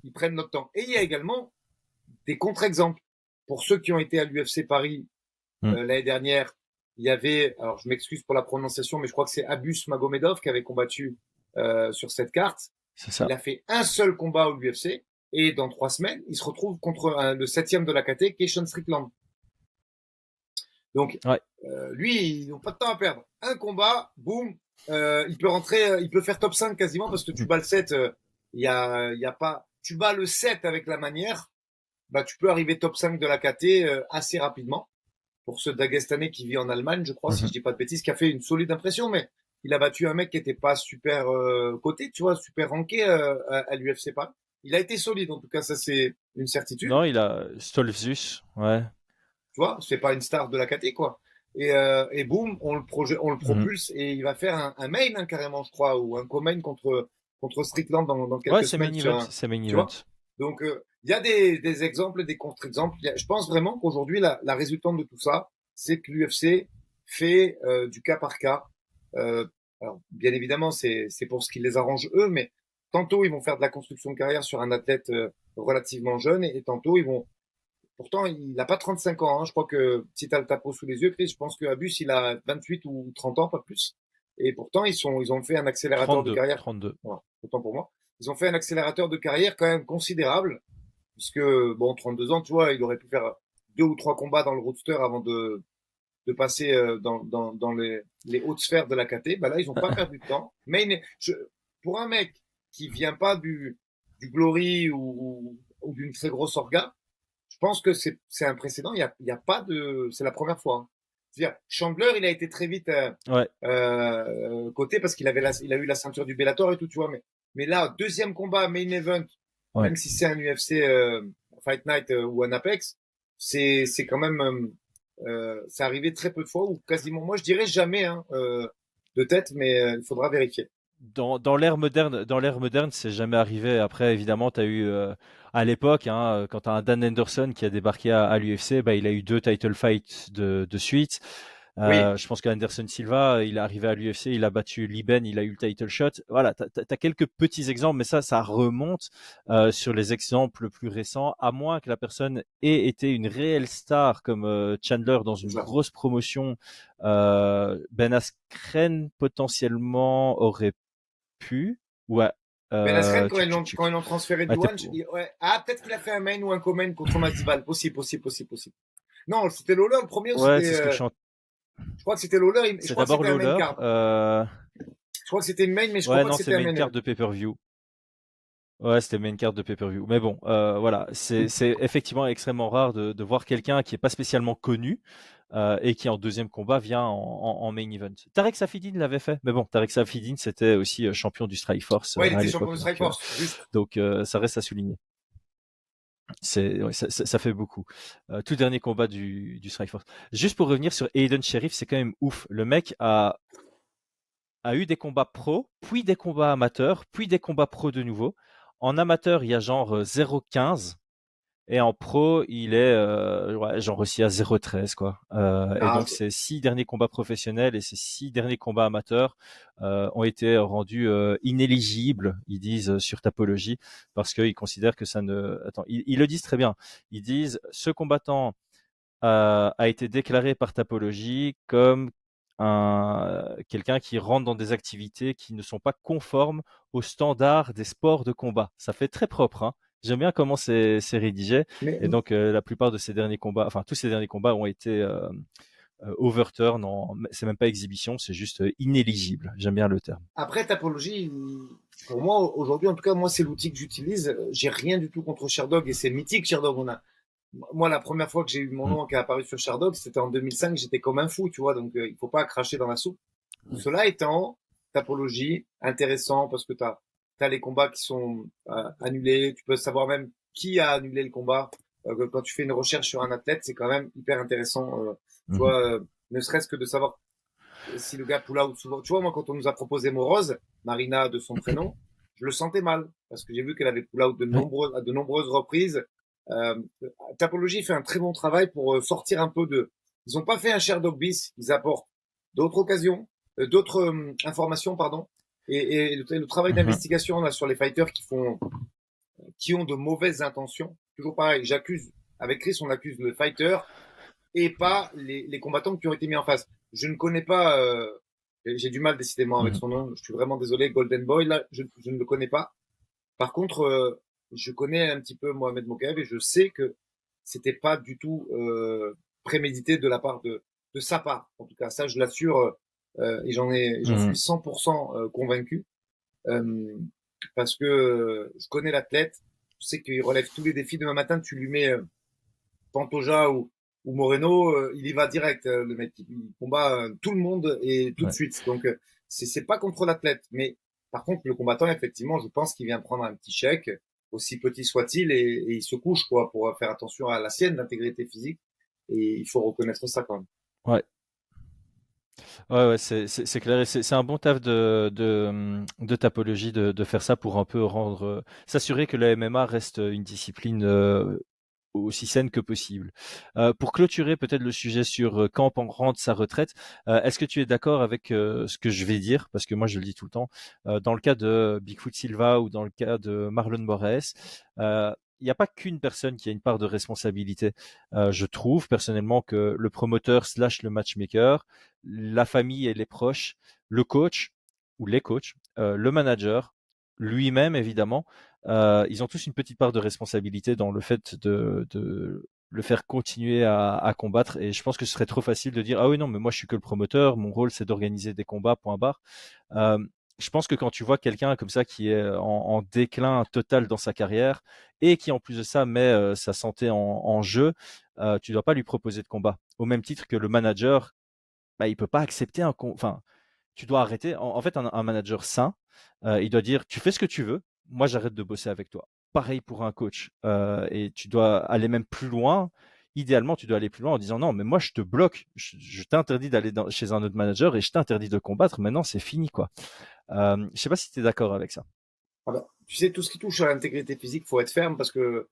ils prennent notre temps. Et il y a également des contre-exemples. Pour ceux qui ont été à l'UFC Paris Mm. l'année dernière, il y avait, alors je m'excuse pour la prononciation, mais je crois que c'est Abus Magomedov qui avait combattu sur cette carte. C'est Il ça. a fait un seul combat au UFC et dans 3 semaines, il se retrouve contre le 7e de la KT, Keishon Strickland. Donc, Ouais. lui, ils n'ont pas de temps à perdre. Un combat, boum, il peut rentrer, il peut faire top 5 quasiment parce que tu Mm. bats le 7, il y a pas, tu bats le 7 avec la manière, bah, tu peux arriver top 5 de la KT assez rapidement. Pour ce Dagestanais qui vit en Allemagne, je crois, si je Mhm. dis pas de bêtises, qui a fait une solide impression, mais il a battu un mec qui était pas super coté, tu vois, super ranké à l'UFC pas. Il a été solide, en tout cas, ça c'est une certitude. Non, il a Stolfzus. Ouais. Tu vois, c'est pas une star de la KT, quoi. Et boum, on le Mhm. propulse et il va faire un main hein, carrément, je crois, ou un co-main contre Strickland dans Ouais, quelques c'est semaines main sur event. un, C'est main tu vois. event. Donc il y a des exemples, des contre-exemples. Je pense vraiment qu'aujourd'hui la résultante de tout ça, c'est que l'UFC fait du cas par cas. Euh, alors bien évidemment, c'est pour ce qui les arrange eux, mais tantôt ils vont faire de la construction de carrière sur un athlète relativement jeune et tantôt ils vont. Pourtant, il n'a pas 35 ans. Hein. Je crois que si tu as le tapeau sous les yeux, Chris, je pense que Abus, il a 28 ou 30 ans, pas plus. Et pourtant, ils ont fait un accélérateur de 32. carrière. 32. Voilà, autant pour moi. Ils ont fait un accélérateur de carrière quand même considérable, puisque, bon, 32 ans, tu vois, il aurait pu faire 2 ou 3 combats dans le roadster avant de passer dans les hautes sphères de la KT. Bah là, ils n'ont pas perdu de temps. Mais pour un mec qui vient pas du Glory ou d'une très grosse orga, je pense que c'est un précédent. Il y a pas de, c'est la première fois. Hein. C'est-à-dire, Chandler, il a été très vite Ouais. coté parce il a eu la ceinture du Bellator et tout, tu vois. Mais là, deuxième combat, main event, Ouais. même si c'est un UFC Fight Night ou un Apex, c'est quand même, c'est arrivé très peu de fois ou quasiment, moi je dirais jamais hein, de tête, mais il faudra vérifier. Dans l'ère moderne, c'est jamais arrivé. Après, évidemment, tu as eu à l'époque, hein, quand tu as un Dan Henderson qui a débarqué à l'UFC, bah, il a eu 2 title fights de suite. Oui, Je pense qu'Anderson Silva, il est arrivé à l'UFC, il a battu Liben, il a eu le title shot. Voilà, t'as quelques petits exemples, mais ça remonte sur les exemples plus récents, à moins que la personne ait été une réelle star comme Chandler dans c'est une ça. grosse promotion. Ben Askren potentiellement aurait pu. Ouais. Ben Askren, Tchuk, tchuk, quand ils tchuk. l'ont transféré Ah, du One, ouais. Ah, peut-être qu'il a fait un main ou un co-main contre Masvidal. Possible, possible, possible, possible. Non, c'était Lawler le premier ou ouais, c'était. c'est ce que je suis en... Je crois que c'était Lawler. Je C'est crois que d'abord c'était un main Lawler. card. Je crois que c'était une main, mais je crois Ouais, pas que non, c'est c'était un main main card event. de pay-per-view. Ouais, c'était main card de pay-per-view. Mais bon, voilà, c'est effectivement extrêmement rare de voir quelqu'un qui est pas spécialement connu et qui en deuxième combat vient en main event. Tarek Saffiedine l'avait fait, mais bon, Tarek Saffiedine c'était aussi champion du Strikeforce Ouais, il à était champion l'époque, de Strikeforce, juste. donc ça reste à souligner. Ouais, ça fait beaucoup. Tout dernier combat du Strikeforce. Juste pour revenir sur Aiden Sheriff, c'est quand même ouf. Le mec a eu des combats pro, puis des combats amateurs, puis des combats pro de nouveau. En amateur, il y a genre 0,15 et en pro, il est ouais, genre aussi à 0,13 quoi. Et Ah, donc ces 6 derniers combats professionnels et ces 6 derniers combats amateurs ont été rendus inéligibles, ils disent sur Tapology, parce qu'ils considèrent que ça ne. Attends, ils le disent très bien. Ils disent ce combattant a été déclaré par Tapology comme quelqu'un qui rentre dans des activités qui ne sont pas conformes aux standards des sports de combat. Ça fait très propre, hein. J'aime bien comment c'est rédigé. mais Et donc, la plupart de ces derniers combats, enfin, tous ces derniers combats ont été overturn. C'est même pas exhibition, c'est juste inéligible. J'aime bien le terme. après, Tapologie, pour moi, aujourd'hui, en tout cas, moi, c'est l'outil que j'utilise. J'ai rien du tout contre Sherdog et c'est mythique, Sherdog. Moi, la première fois que j'ai eu mon Mm. nom qui est apparu sur Sherdog, c'était en 2005. J'étais comme un fou, tu vois. Donc, il faut pas cracher dans la soupe. Cela étant, Tapologie, intéressant parce que t'as les combats qui sont annulés. Tu peux savoir même qui a annulé le combat. Quand tu fais une recherche sur un athlète, c'est quand même hyper intéressant. Tu Mhm. vois, ne serait-ce que de savoir si le gars pull out souvent. Tu vois, moi, quand on nous a proposé Morose, Marina de son prénom, je le sentais mal parce que j'ai vu qu'elle avait pull out Ouais. à de nombreuses reprises. Euh, Tapologie fait un très bon travail pour sortir un peu de. Ils n'ont pas fait un Sherdog bis, ils apportent d'autres occasions, d'autres informations, pardon. Et le travail Mhm. d'investigation là sur les fighters qui ont de mauvaises intentions. Toujours pareil, j'accuse avec Chris, on accuse le fighter et pas les combattants qui ont été mis en face. Je ne connais pas, j'ai du mal décidément avec Mhm. son nom. Je suis vraiment désolé, Golden Boy là, je ne le connais pas. Par contre, je connais un petit peu Mohamed Mokaev et je sais que c'était pas du tout prémédité de la part de sa part. En tout cas, ça je l'assure et j'en suis Mhm. 100% convaincu parce que je connais l'athlète. Je sais qu'il relève tous les défis. Demain matin, tu lui mets Pantoja ou Moreno, il y va direct. Le mec, il combat tout le monde et tout de Ouais. suite. Donc, c'est pas contre l'athlète, mais par contre, le combattant, effectivement, je pense qu'il vient prendre un petit chèque, aussi petit soit-il, et il se couche, quoi, pour faire attention à la sienne, l'intégrité physique. Et il faut reconnaître ça quand même. Ouais. Ouais, ouais, c'est clair. Et c'est un bon taf de Tapologie de faire ça pour un peu rendre, s'assurer que le MMA reste une discipline aussi saine que possible. Pour clôturer peut-être le sujet sur quand on rentre sa retraite, est-ce que tu es d'accord avec ce que je vais dire? Parce que moi, je le dis tout le temps. Dans le cas de Bigfoot Silva ou dans le cas de Marlon Moraes, il n'y a pas qu'une personne qui a une part de responsabilité. Je trouve personnellement que le promoteur slash le matchmaker, la famille et les proches, le coach ou les coachs, le manager, lui-même évidemment, ils ont tous une petite part de responsabilité dans le fait de le faire continuer à combattre. Et je pense que ce serait trop facile de dire ah oui non mais moi je suis que le promoteur, mon rôle c'est d'organiser des combats, point barre. Euh, je pense que quand tu vois quelqu'un comme ça qui est en déclin total dans sa carrière et qui en plus de ça met sa santé en jeu, tu dois pas lui proposer de combat. Au même titre que le manager, bah, il peut pas accepter enfin, tu dois arrêter. En fait, un manager sain, il doit dire, tu fais ce que tu veux, moi j'arrête de bosser avec toi. Pareil pour un coach. Et tu dois aller même plus loin. Idéalement, tu dois aller plus loin en disant non, mais moi je te bloque, je t'interdis d'aller chez un autre manager et je t'interdis de combattre. Maintenant, c'est fini, quoi. Je sais pas si tu es d'accord avec ça. Ah bah, tu sais, tout ce qui touche à l'intégrité physique, faut être ferme parce que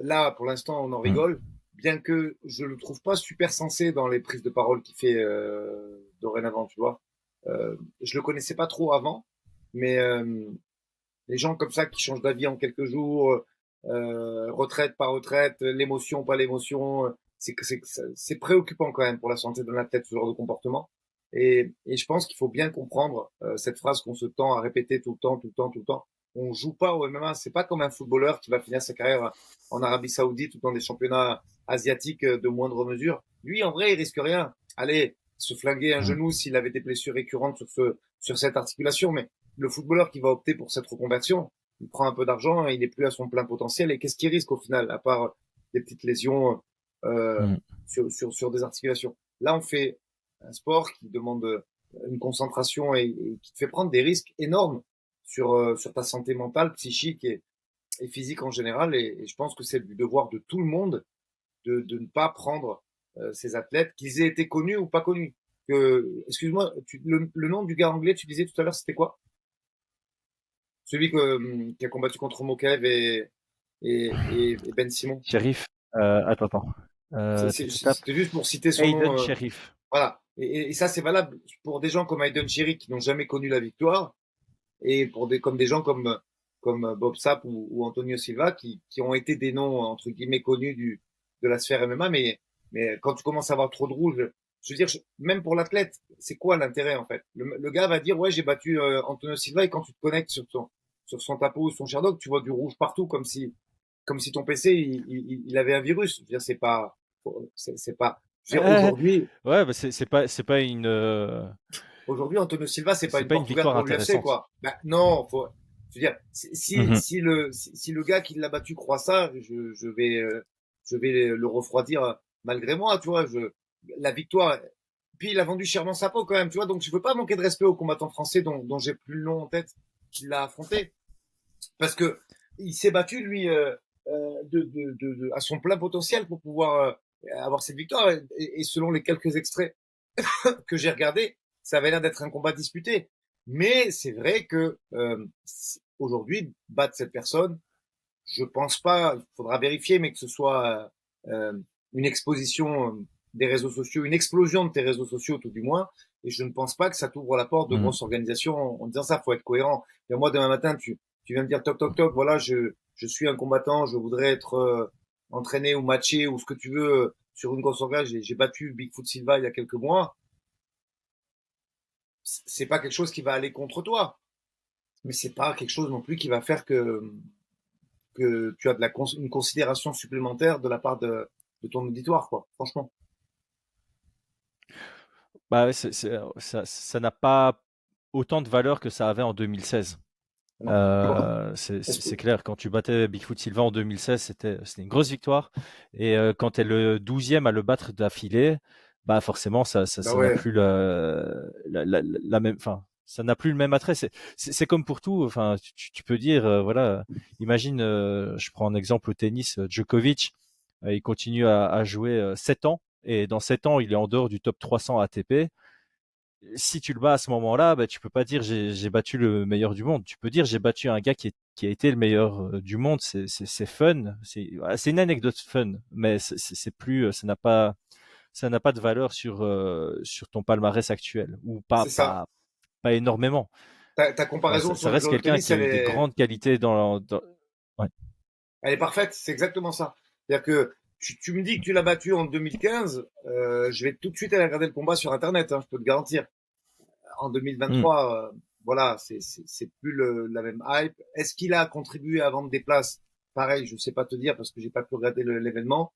là, pour l'instant, on en Mm. rigole. bien que je le trouve pas super sensé dans les prises de parole qu'il fait dorénavant, tu vois. Je le connaissais pas trop avant, mais les gens comme ça qui changent d'avis en quelques jours, retraite par retraite, l'émotion pas l'émotion, c'est préoccupant quand même pour la santé d'un athlète ce genre de comportement. Et je pense qu'il faut bien comprendre cette phrase qu'on se tend à répéter tout le temps, tout le temps, tout le temps. On joue pas au MMA, c'est pas comme un footballeur qui va finir sa carrière en Arabie Saoudite ou dans des championnats asiatiques de moindre mesure. Lui, en vrai, il risque rien. Allez, se flinguer un Mm. genou s'il avait des blessures récurrentes sur cette articulation, mais le footballeur qui va opter pour cette reconversion, il prend un peu d'argent, il n'est plus à son plein potentiel. Et qu'est-ce qu'il risque au final, à part des petites lésions euh, Mm. sur des articulations? Là, on fait un sport qui demande une concentration et qui te fait prendre des risques énormes sur ta santé mentale, psychique et physique en général. Et je pense que c'est du devoir de tout le monde de ne pas prendre ces athlètes, qu'ils aient été connus ou pas connus. Excuse-moi, le nom du gars anglais, tu disais tout à l'heure, c'était quoi? Celui qui a combattu contre Mokaev et Ben Simon. Sheriff, attends. Tu tapes C'était juste pour citer son Aiden nom. Sheriff. Voilà. Et ça, c'est valable pour des gens comme Aiden Cherry qui n'ont jamais connu la victoire et pour comme des gens comme Bob Sapp ou Antonio Silva qui ont été des noms entre guillemets connus de la sphère MMA. Mais quand tu commences à avoir trop de rouge, je veux dire, même pour l'athlète, c'est quoi l'intérêt en fait? Le gars va dire ouais, j'ai battu Antonio Silva et quand tu te connectes sur son tapot ou son Sherdog, tu vois du rouge partout comme si ton PC il avait un virus. Je veux dire, c'est pas. Je veux dire, Ouais, bah c'est pas aujourd'hui, Antonio Silva, c'est pas c'est une pas une porte ouverte victoire pour l'UFC, intéressante. quoi. Bah, non, je veux dire, Mhm. si le gars qui l'a battu croit ça, je vais le refroidir malgré moi, tu vois. La victoire. Puis il a vendu chèrement sa peau quand même, tu vois. Donc je veux pas manquer de respect au combattant français dont j'ai plus le nom en tête, qui l'a affronté, parce que il s'est battu lui à son plein potentiel pour pouvoir avoir cette victoire. Et selon les quelques extraits que j'ai regardé, ça avait l'air d'être un combat disputé. Mais c'est vrai que aujourd'hui, battre cette personne, je pense pas, il faudra vérifier, mais que ce soit une exposition des réseaux sociaux, une explosion de tes réseaux sociaux tout du moins, et je ne pense pas que ça t'ouvre la porte de Mhm. grosses organisations en disant ça, faut être cohérent. Et moi, demain matin, tu viens me dire toc toc toc, voilà, je suis un combattant, je voudrais être entraîné ou matché ou ce que tu veux sur une grosse organe, j'ai battu Bigfoot Silva il y a quelques mois, c'est pas quelque chose qui va aller contre toi, mais c'est pas quelque chose non plus qui va faire que tu as une considération supplémentaire de la part de ton auditoire, quoi. Franchement. Bah ouais, ça n'a pas autant de valeur que ça avait en 2016. Non. C'est clair, quand tu battais Bigfoot Silva en 2016, c'était une grosse victoire. Et quand tu es le 12e à le battre d'affilée, bah forcément, Bah ça n'a ouais, plus la même, enfin, ça n'a plus le même attrait. C'est comme pour tout. Enfin, tu peux dire, voilà, imagine, je prends un exemple au tennis, Djokovic, il continue à jouer 7 ans. Et dans 7 ans, il est en dehors du top 300 ATP. Si tu le bats à ce moment-là, bah, tu peux pas dire j'ai battu le meilleur du monde. Tu peux dire j'ai battu un gars qui a été le meilleur du monde. C'est fun. Voilà, c'est une anecdote fun, mais c'est plus, ça n'a pas de valeur sur ton palmarès actuel ou c'est ça. pas énormément. Ta comparaison Ça sur reste le quelqu'un tennis, qui a eu des grandes qualités ouais. elle est parfaite. C'est exactement ça. C'est-à-dire que tu me dis que tu l'as battu en 2015, je vais tout de suite aller regarder le combat sur Internet, hein, je peux te garantir. En Hmm. 2023, voilà, c'est plus la même hype. Est-ce qu'il a contribué à vendre des places? Pareil, je sais pas te dire parce que j'ai pas pu regarder l'événement.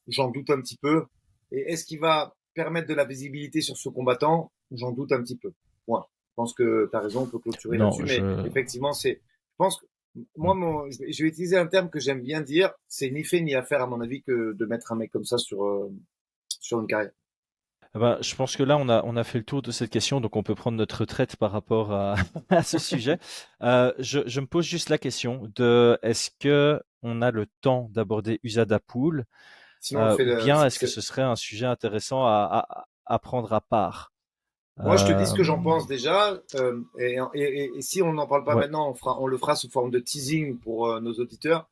J'en doute un petit peu. Et est-ce qu'il va permettre de la visibilité sur ce combattant? J'en doute un petit peu. Ouais. Je pense que tu as raison, on peut clôturer là-dessus, Non, mais effectivement, je pense que, moi, je vais utiliser un terme que j'aime bien dire, c'est ni fait ni à faire, à mon avis, que de mettre un mec comme ça sur une carrière. ah bah, je pense que là, on a fait le tour de cette question, donc on peut prendre notre retraite par rapport à, à ce sujet. Je me pose juste la question de est-ce que on a le temps d'aborder Usada Pool, Sinon, on fait ou bien est-ce que ce serait un sujet intéressant à prendre à part? moi, je te dis ce Euh, que j'en pense déjà, et si on n'en parle pas ouais. maintenant, on le fera sous forme de teasing pour nos auditeurs.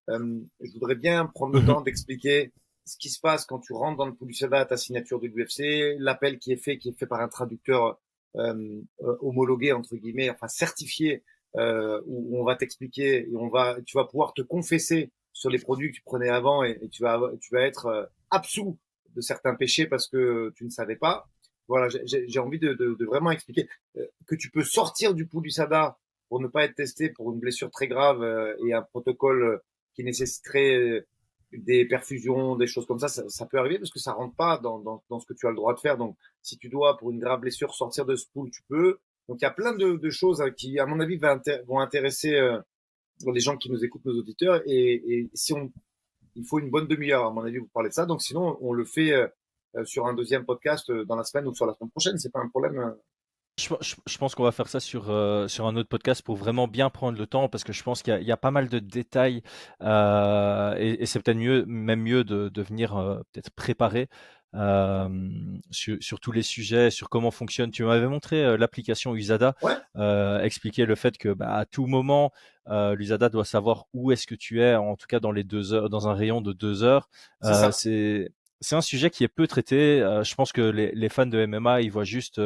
Je voudrais bien prendre le Mhm. temps d'expliquer ce qui se passe quand tu rentres dans le pool USADA, ta signature de l'UFC, l'appel qui est fait par un traducteur homologué entre guillemets, enfin certifié, où on va t'expliquer et tu vas pouvoir te confesser sur les produits que tu prenais avant et tu vas être absous de certains péchés parce que tu ne savais pas. Voilà, j'ai envie de vraiment expliquer que tu peux sortir du pool USADA pour ne pas être testé pour une blessure très grave et un protocole qui nécessiterait des perfusions, des choses comme ça peut arriver parce que ça rentre pas dans ce que tu as le droit de faire. Donc, si tu dois, pour une grave blessure, sortir de ce pool, tu peux. Donc, il y a plein de choses qui, à mon avis, vont intéresser les gens qui nous écoutent, nos auditeurs. Et si il faut une bonne demi-heure, à mon avis, vous parlez de ça. Donc, sinon, on le fait sur un deuxième podcast dans la semaine ou sur la semaine prochaine. C'est pas un problème. Je pense qu'on va faire ça sur un autre podcast pour vraiment bien prendre le temps parce que je pense qu'il y a pas mal de détails et c'est peut-être même mieux de venir peut-être préparer sur tous les sujets, sur comment fonctionne. Tu m'avais montré l'application USADA, Ouais, expliquer le fait que à tout moment, l'USADA doit savoir où est-ce que tu es, en tout cas dans les 2 heures, dans un rayon de 2 heures. c'est ça. C'est un sujet qui est peu traité. Je pense que les fans de MMA, ils voient juste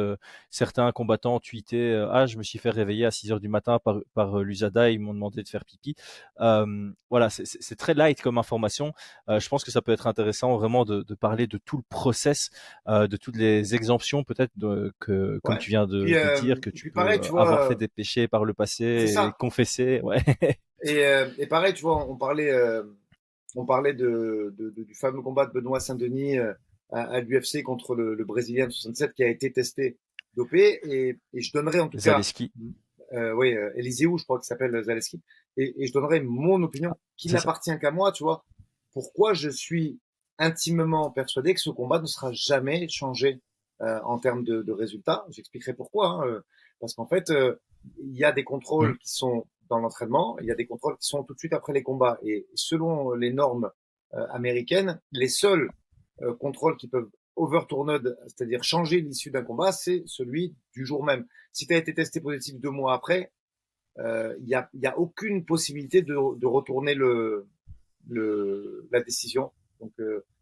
certains combattants tweeter ah, je me suis fait réveiller à 6 heures du matin par l'USADA, ils m'ont demandé de faire pipi. Voilà, c'est très light comme information. Je pense que ça peut être intéressant vraiment de parler de tout le process, de toutes les exemptions peut-être comme Ouais. tu viens de dire, que tu Puis pareil, peux tu avoir vois, fait des péchés par le passé c'est et ça. confesser. Ouais. Et pareil, tu vois, on parlait du fameux combat de Benoît Saint-Denis à l'UFC contre le Brésilien de 67 qui a été testé dopé. Et je donnerais en tout cas, Zaleski, oui, Eliseu, je crois qu'il s'appelle Zaleski, et je donnerais mon opinion qui c'est ça. n'appartient qu'à moi, tu vois. Pourquoi je suis intimement persuadé que ce combat ne sera jamais changé en termes de résultats. J'expliquerai pourquoi. Hein, parce qu'en fait, il y a des Mm. contrôles qui sont dans l'entraînement, il y a des contrôles qui sont tout de suite après les combats. Et selon les normes américaines, les seuls contrôles qui peuvent overturned, c'est-à-dire changer l'issue d'un combat, c'est celui du jour même. Si tu as été testé positif 2 mois après, y a aucune possibilité de retourner la décision. Donc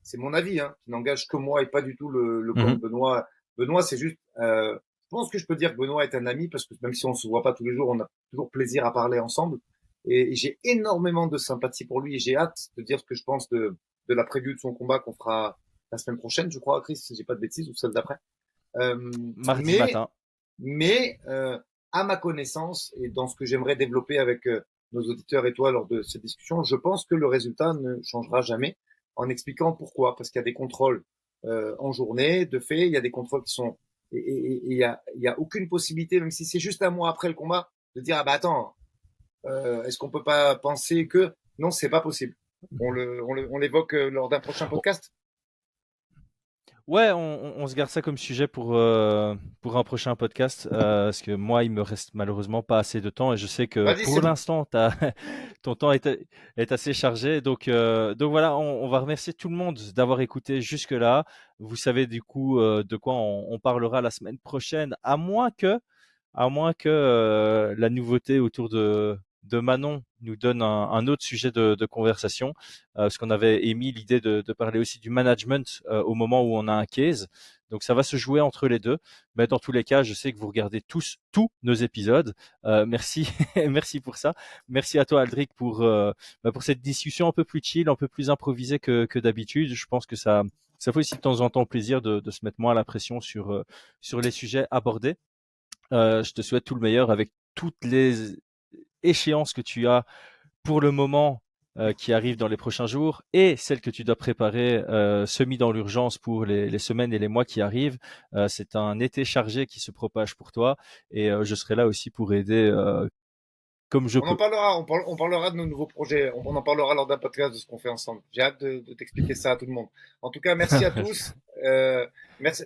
c'est mon avis, hein, qui n'engage que moi et pas du tout le camp Mhm. de Benoît. Benoît, c'est juste. Je pense que je peux dire que Benoît est un ami parce que même si on se voit pas tous les jours, on a toujours plaisir à parler ensemble. Et j'ai énormément de sympathie pour lui et j'ai hâte de dire ce que je pense de la preview de son combat qu'on fera la semaine prochaine, je crois, Chris, si j'ai pas de bêtises, ou celle d'après. Euh, Mardi mais matin. mais à ma connaissance et dans ce que j'aimerais développer avec nos auditeurs et toi lors de cette discussion, je pense que le résultat ne changera jamais en expliquant pourquoi. Parce qu'il y a des contrôles en journée, de fait, il y a des contrôles qui sont... Et il y a aucune possibilité, même si c'est juste un mois après le combat, de dire, ah bah attends, est-ce qu'on peut pas penser que... Non, c'est pas possible. On l'évoque lors d'un prochain podcast. Ouais, on se garde ça comme sujet pour un prochain podcast, parce que moi, il me reste malheureusement pas assez de temps et je sais que Vas-y, pour c'est bon. l'instant, ton temps est assez chargé. Donc voilà, on va remercier tout le monde d'avoir écouté jusque-là. Vous savez du coup de quoi on parlera la semaine prochaine, à moins que la nouveauté autour de Manon nous donne un autre sujet de conversation, parce qu'on avait émis l'idée de parler aussi du management au moment où on a un case. Donc ça va se jouer entre les deux. Mais dans tous les cas, je sais que vous regardez tous nos épisodes. Merci, merci pour ça. Merci à toi, Aldric, pour cette discussion un peu plus chill, un peu plus improvisée que d'habitude. Je pense que ça fait aussi de temps en temps plaisir de se mettre moins la pression sur les sujets abordés. Je te souhaite tout le meilleur avec toutes les échéances que tu as pour le moment qui arrivent dans les prochains jours et celles que tu dois préparer semi dans l'urgence pour les semaines et les mois qui arrivent. C'est un été chargé qui se propage pour toi et je serai là aussi pour aider comme je On en peux. parlera, on parlera de nos nouveaux projets, on en parlera lors d'un podcast de ce qu'on fait ensemble. J'ai hâte de t'expliquer ça à tout le monde. En tout cas, merci à tous. Merci,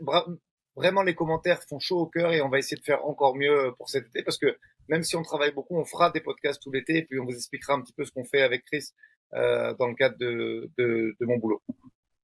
vraiment, les commentaires font chaud au cœur et on va essayer de faire encore mieux pour cet été parce que même si on travaille beaucoup, on fera des podcasts tout l'été et puis on vous expliquera un petit peu ce qu'on fait avec Chris dans le cadre de mon boulot.